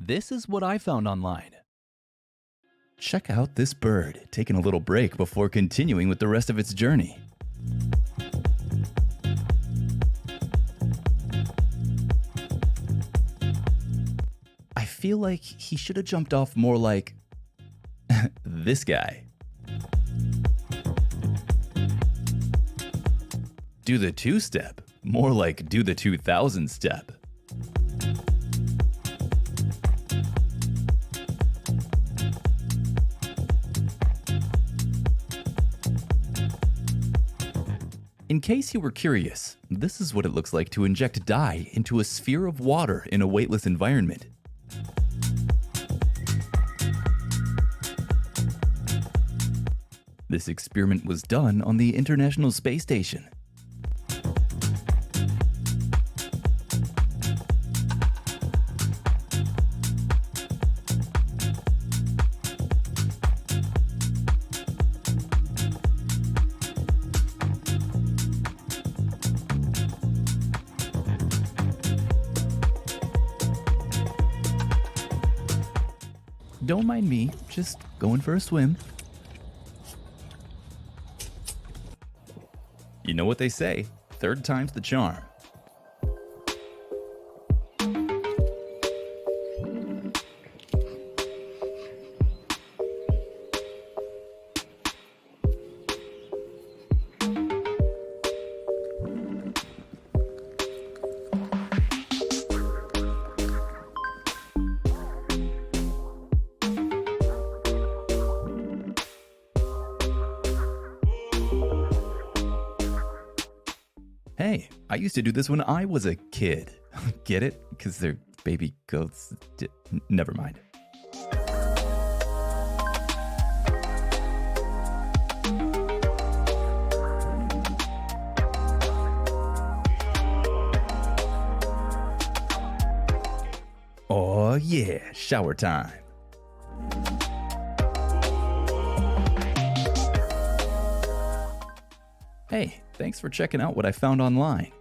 This is what I found online. Check out this bird taking a little break before continuing with the rest of its journey. I feel like he should have jumped off more like this guy. Do the two-step, more like do the 2000 step. In case you were curious, this is what it looks like to inject dye into a sphere of water in a weightless environment. This experiment was done on the International Space Station. Don't mind me, just going for a swim. You know what they say, third time's the charm. Hey, I used to do this when I was a kid. Get it? Because they're baby goats. Never mind. Oh yeah, shower time. Hey, thanks for checking out what I found online.